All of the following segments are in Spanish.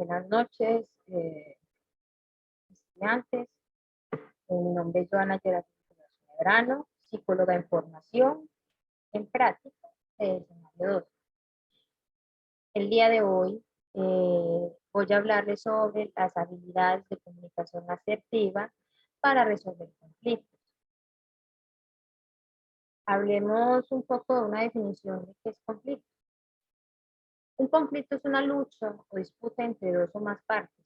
Buenas noches, estudiantes. Mi nombre es Joana Gerardino Medrano, psicóloga en formación, en práctica, escenario 2. El día de hoy voy a hablarles sobre las habilidades de comunicación asertiva para resolver conflictos. Hablemos un poco de una definición de qué es conflicto. Un conflicto es una lucha o disputa entre dos o más partes.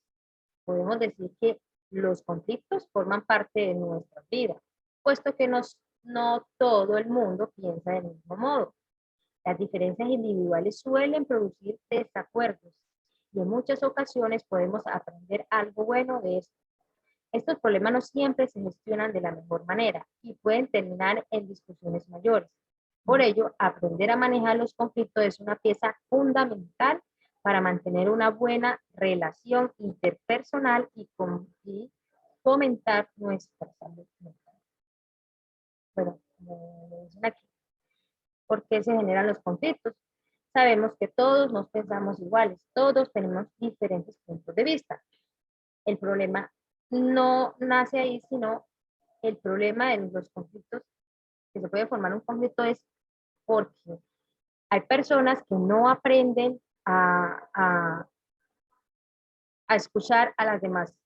Podemos decir que los conflictos forman parte de nuestra vida, puesto que no todo el mundo piensa del mismo modo. Las diferencias individuales suelen producir desacuerdos y en muchas ocasiones podemos aprender algo bueno de esto. Estos problemas no siempre se gestionan de la mejor manera y pueden terminar en discusiones mayores. Por ello, aprender a manejar los conflictos es una pieza fundamental para mantener una buena relación interpersonal y fomentar nuestra salud mental. Bueno, como dicen aquí, ¿por qué se generan los conflictos? Sabemos que todos nos pensamos iguales, todos tenemos diferentes puntos de vista. El problema no nace ahí, sino el problema de los conflictos, que se puede formar un conflicto es porque hay personas que no aprenden a escuchar a las demás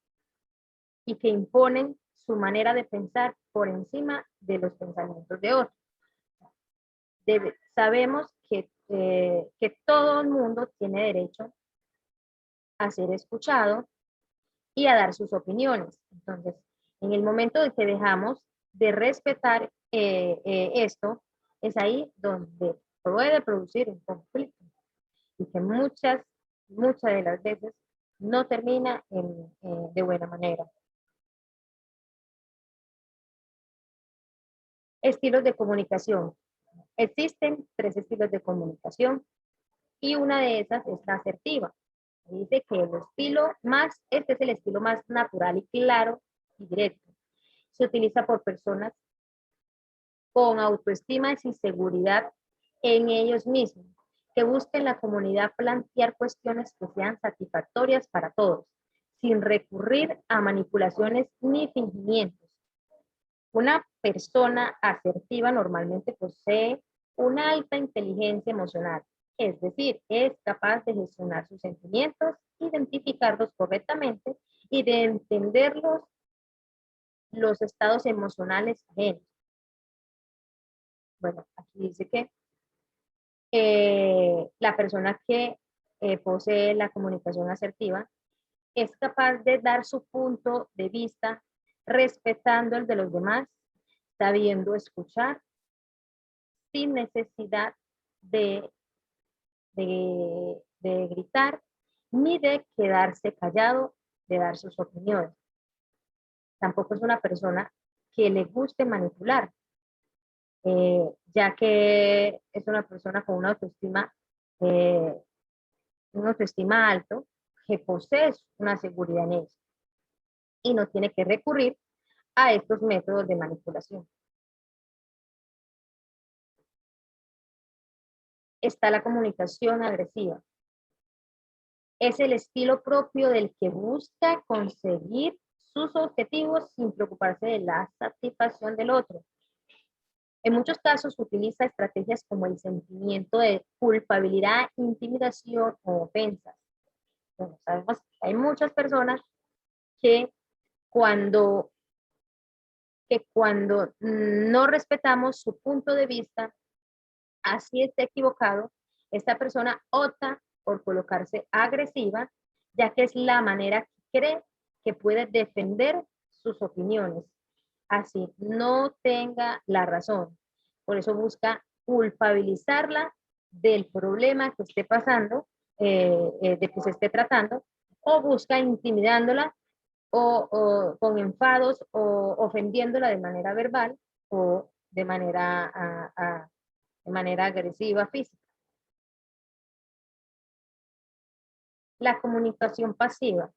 y que imponen su manera de pensar por encima de los pensamientos de otros. Sabemos que todo el mundo tiene derecho a ser escuchado y a dar sus opiniones. Entonces, en el momento de que dejamos de respetar esto, es ahí donde puede producir un conflicto y que muchas de las veces no termina de buena manera. Estilos de comunicación. Existen 3 estilos de comunicación y una de esas es la asertiva. Dice que este es el estilo más natural y claro y directo. Se utiliza por personas con autoestima y seguridad en ellos mismos, que busquen la comunidad plantear cuestiones que sean satisfactorias para todos, sin recurrir a manipulaciones ni fingimientos. Una persona asertiva normalmente posee una alta inteligencia emocional, es decir, es capaz de gestionar sus sentimientos, identificarlos correctamente y de entender los estados emocionales ajenos. Bueno, aquí dice que la persona que posee la comunicación asertiva es capaz de dar su punto de vista respetando el de los demás, sabiendo escuchar sin necesidad de gritar ni de quedarse callado, de dar sus opiniones. Tampoco es una persona que le guste manipular, ya que es una persona con una autoestima alto, que posee una seguridad en eso y no tiene que recurrir a estos métodos de manipulación. Está la comunicación agresiva. Es el estilo propio del que busca conseguir sus objetivos sin preocuparse de la satisfacción del otro. En muchos casos utiliza estrategias como el sentimiento de culpabilidad, intimidación o ofensas. Bueno, sabemos que hay muchas personas que cuando no respetamos su punto de vista, así esté equivocado, esta persona opta por colocarse agresiva, ya que es la manera que cree que puede defender sus opiniones. Así no tenga la razón. Por eso busca culpabilizarla del problema que esté pasando, de que se esté tratando, o busca intimidándola o con enfados o ofendiéndola de manera verbal o de manera agresiva física. La comunicación pasiva.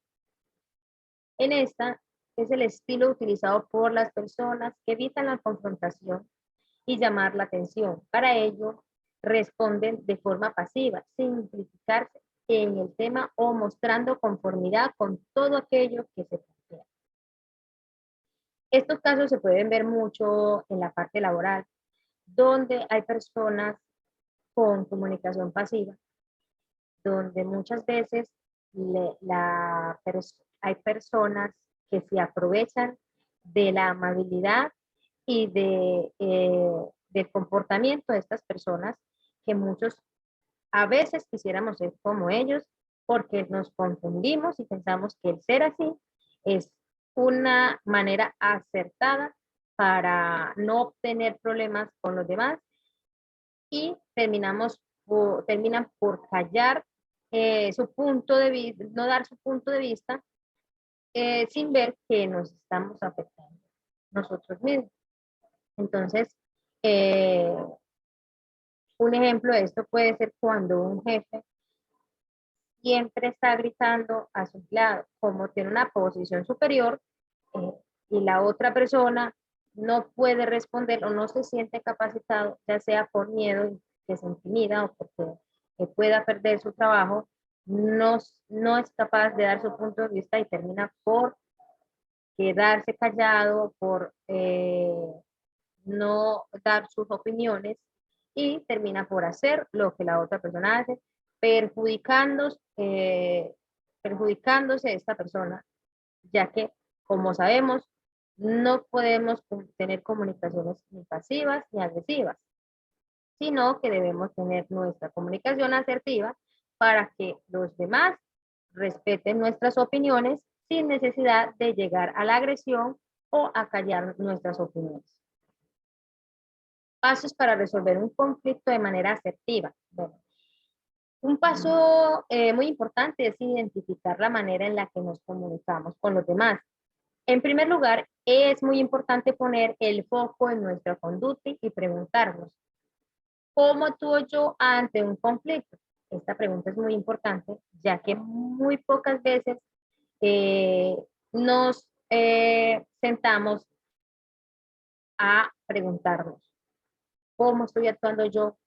En esta es el estilo utilizado por las personas que evitan la confrontación y llamar la atención. Para ello, responden de forma pasiva, sin implicarse en el tema o mostrando conformidad con todo aquello que se plantea. Estos casos se pueden ver mucho en la parte laboral, donde hay personas con comunicación pasiva, donde muchas veces hay personas que se aprovechan de la amabilidad y del comportamiento de estas personas, que muchos a veces quisiéramos ser como ellos, porque nos confundimos y pensamos que el ser así es una manera acertada para no obtener problemas con los demás, y terminan por callar su punto de vista, no dar su punto de vista, sin ver que nos estamos afectando nosotros mismos. Entonces, un ejemplo de esto puede ser cuando un jefe siempre está gritando a su empleado, como tiene una posición superior, eh, y la otra persona no puede responder o no se siente capacitado, ya sea por miedo, que se intimida o porque pueda perder su trabajo, no es capaz de dar su punto de vista y termina por quedarse callado, por no dar sus opiniones, y termina por hacer lo que la otra persona hace, perjudicándose, perjudicándose a esta persona, ya que, como sabemos, no podemos tener comunicaciones ni pasivas ni agresivas, sino que debemos tener nuestra comunicación asertiva para que los demás respeten nuestras opiniones sin necesidad de llegar a la agresión o a callar nuestras opiniones. Pasos para resolver un conflicto de manera asertiva. Bueno, un paso muy importante es identificar la manera en la que nos comunicamos con los demás. En primer lugar, es muy importante poner el foco en nuestra conducta y preguntarnos, ¿cómo actúo yo ante un conflicto? Esta pregunta es muy importante, ya que muy pocas veces eh, nos sentamos a preguntarnos, ¿cómo estoy actuando yo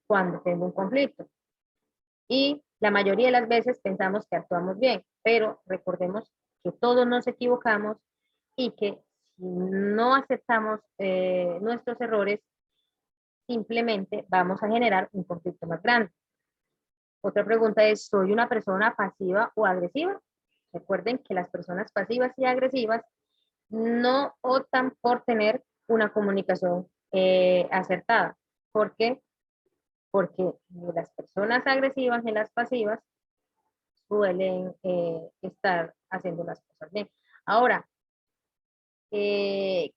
cuando tengo un conflicto? Y la mayoría de las veces pensamos que actuamos bien, pero recordemos que todos nos equivocamos y que si no aceptamos nuestros errores, simplemente vamos a generar un conflicto más grande. Otra pregunta es, ¿soy una persona pasiva o agresiva? Recuerden que las personas pasivas y agresivas no optan por tener una comunicación acertada. ¿Por qué? Porque ni las personas agresivas ni las pasivas suelen estar haciendo las cosas bien. Ahora, ¿qué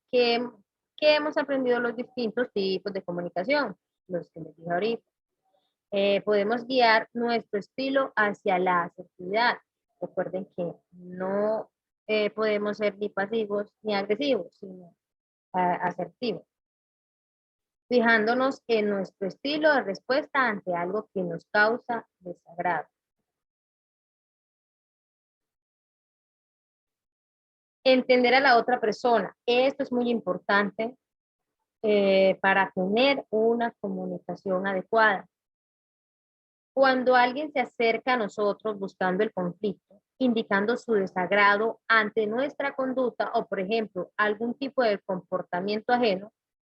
hemos aprendido los distintos tipos de comunicación? Los que les dije ahorita. Podemos guiar nuestro estilo hacia la asertividad. Recuerden que no podemos ser ni pasivos ni agresivos, sino asertivos. Fijándonos en nuestro estilo de respuesta ante algo que nos causa desagrado. Entender a la otra persona. Esto es muy importante para tener una comunicación adecuada. Cuando alguien se acerca a nosotros buscando el conflicto, indicando su desagrado ante nuestra conducta o, por ejemplo, algún tipo de comportamiento ajeno,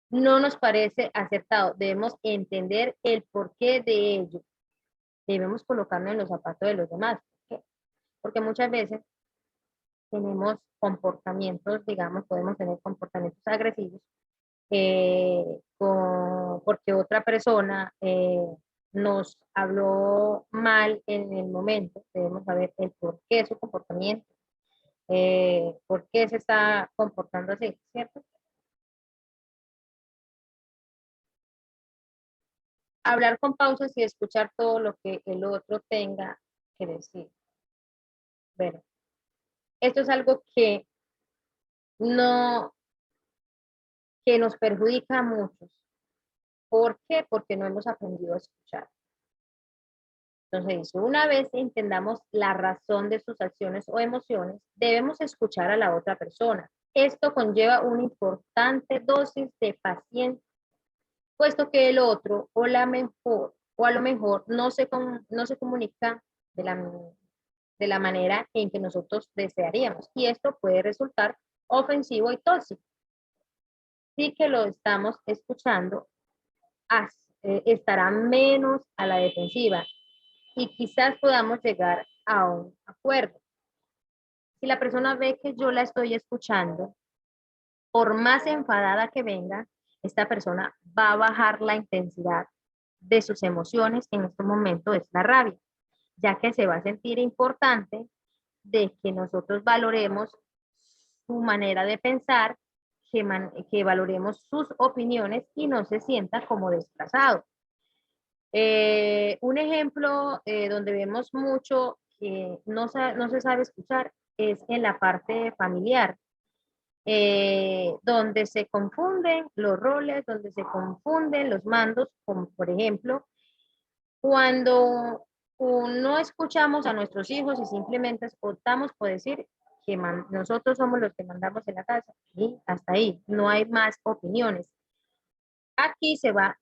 no nos parece acertado. Debemos entender el porqué de ello. Debemos colocarnos en los zapatos de los demás. ¿Por qué? Porque muchas veces tenemos comportamientos, digamos, podemos tener comportamientos agresivos porque otra persona nos habló mal en el momento. Debemos saber el por qué su comportamiento, por qué se está comportando así, ¿cierto? Hablar con pausas y escuchar todo lo que el otro tenga que decir. Bueno, esto es algo no, que nos perjudica a muchos. ¿Por qué? Porque no hemos aprendido a escuchar. Entonces dice, una vez entendamos la razón de sus acciones o emociones, debemos escuchar a la otra persona. Esto conlleva una importante dosis de paciencia, puesto que el otro o a lo mejor no se comunica de de la manera en que nosotros desearíamos. Y esto puede resultar ofensivo y tóxico. Sí que lo estamos escuchando, estará menos a la defensiva y quizás podamos llegar a un acuerdo. Si la persona ve que yo la estoy escuchando, por más enfadada que venga, esta persona va a bajar la intensidad de sus emociones, que en este momento es la rabia, ya que se va a sentir importante de que nosotros valoremos su manera de pensar, que valoremos sus opiniones y no se sienta como desplazado. Un ejemplo donde vemos mucho que no se sabe escuchar es en la parte familiar, donde se confunden los roles, donde se confunden los mandos, como por ejemplo, cuando no escuchamos a nuestros hijos y simplemente optamos por decir que nosotros somos los que mandamos en la casa y hasta ahí, no hay más opiniones. Aquí se va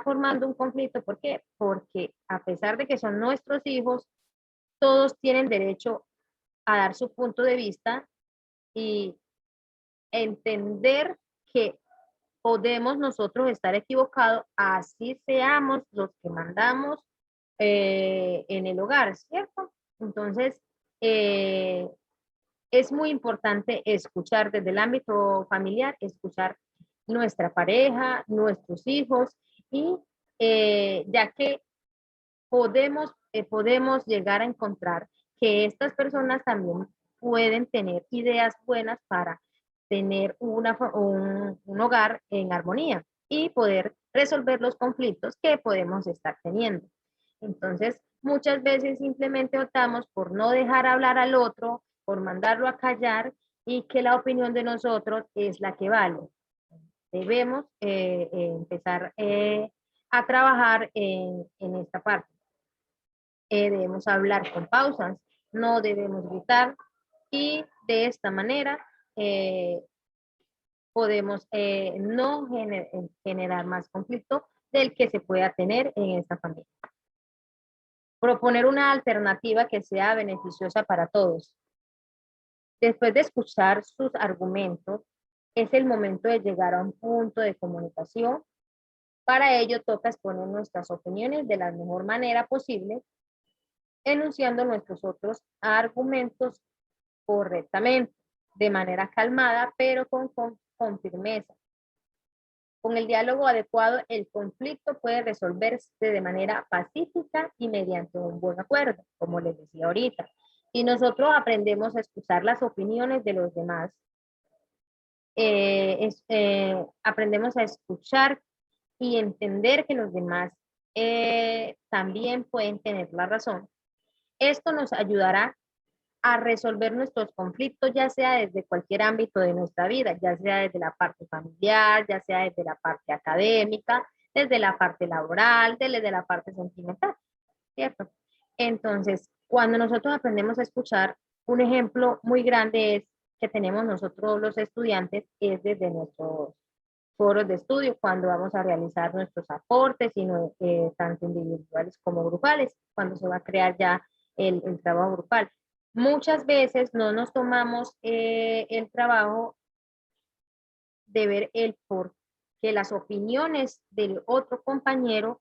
formando un conflicto. ¿Por qué? Porque a pesar de que son nuestros hijos, todos tienen derecho a dar su punto de vista y entender que podemos nosotros estar equivocados, así seamos los que mandamos en el hogar, ¿cierto? Entonces, es muy importante escuchar desde el ámbito familiar, escuchar nuestra pareja, nuestros hijos, y ya que podemos llegar a encontrar que estas personas también pueden tener ideas buenas para tener un hogar en armonía y poder resolver los conflictos que podemos estar teniendo. Entonces, muchas veces simplemente optamos por no dejar hablar al otro, por mandarlo a callar y que la opinión de nosotros es la que vale. Debemos empezar a trabajar en esta parte. Debemos hablar con pausas, no debemos gritar y de esta manera podemos no generar más conflicto del que se pueda tener en esta familia. Proponer una alternativa que sea beneficiosa para todos. Después de escuchar sus argumentos, es el momento de llegar a un punto de comunicación. Para ello toca exponer nuestras opiniones de la mejor manera posible, enunciando nuestros otros argumentos correctamente, de manera calmada, pero con firmeza. Con el diálogo adecuado, el conflicto puede resolverse de manera pacífica y mediante un buen acuerdo, como les decía ahorita. Si nosotros aprendemos a escuchar las opiniones de los demás, aprendemos a escuchar y entender que los demás también pueden tener la razón. Esto nos ayudará a resolver nuestros conflictos, ya sea desde cualquier ámbito de nuestra vida, ya sea desde la parte familiar, ya sea desde la parte académica, desde la parte laboral, desde la parte sentimental, ¿cierto? Entonces, cuando nosotros aprendemos a escuchar, un ejemplo muy grande es que tenemos nosotros los estudiantes, es desde nuestros foros de estudio, cuando vamos a realizar nuestros aportes, y tanto individuales como grupales, cuando se va a crear ya el trabajo grupal. Muchas veces no nos tomamos el trabajo de ver el por qué las opiniones del otro compañero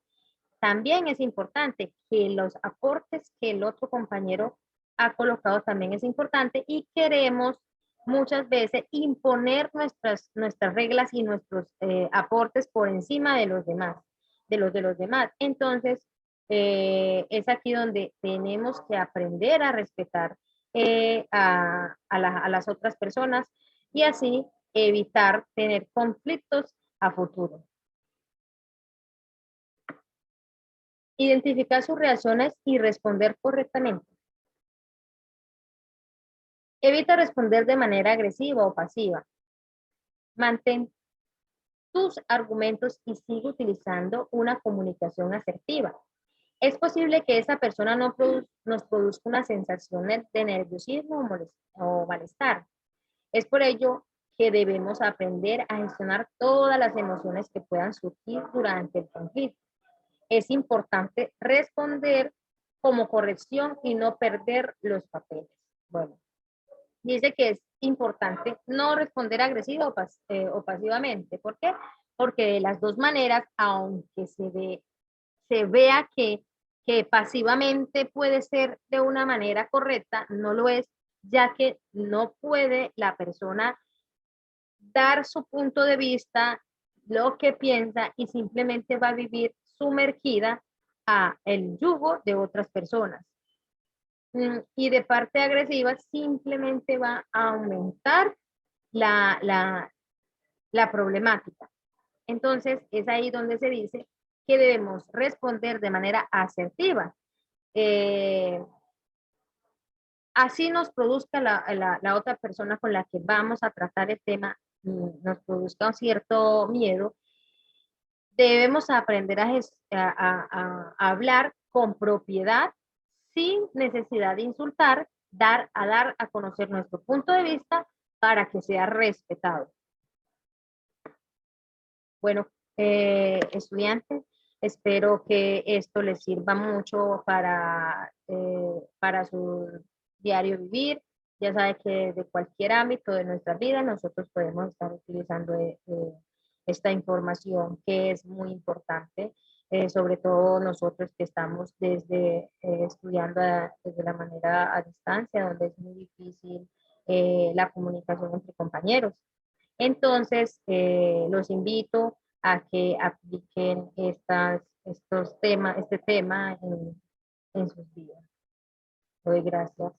también es importante, que los aportes que el otro compañero ha colocado también es importante, y queremos muchas veces imponer nuestras reglas y nuestros aportes por encima de los demás, de los demás. Entonces, es aquí donde tenemos que aprender a respetar a las otras personas y así evitar tener conflictos a futuro. Identificar sus reacciones y responder correctamente. Evita responder de manera agresiva o pasiva. Mantén tus argumentos y sigue utilizando una comunicación asertiva. Es posible que esa persona nos produzca una sensación de nerviosismo o malestar. Es por ello que debemos aprender a gestionar todas las emociones que puedan surgir durante el conflicto. Es importante responder como corrección y no perder los papeles. Bueno, dice que es importante no responder agresivo o pasivamente. ¿Por qué? Porque de las dos maneras, aunque se vea que pasivamente puede ser de una manera correcta, no lo es, ya que no puede la persona dar su punto de vista, lo que piensa y simplemente va a vivir sumergida a el yugo de otras personas. Y de parte agresiva simplemente va a aumentar la problemática. Entonces, es ahí donde se dice que debemos responder de manera asertiva. Eh, Así nos produzca la otra persona con la que vamos a tratar el tema, nos produzca un cierto miedo, debemos aprender a hablar con propiedad, sin necesidad de insultar, dar a conocer nuestro punto de vista para que sea respetado. Bueno, estudiantes, espero que esto les sirva mucho para su diario vivir. Ya sabe que de cualquier ámbito de nuestra vida nosotros podemos estar utilizando esta información que es muy importante, sobre todo nosotros que estamos estudiando desde la manera a distancia, donde es muy difícil la comunicación entre compañeros. Entonces, los invito a que apliquen este tema en sus vidas. Doy gracias.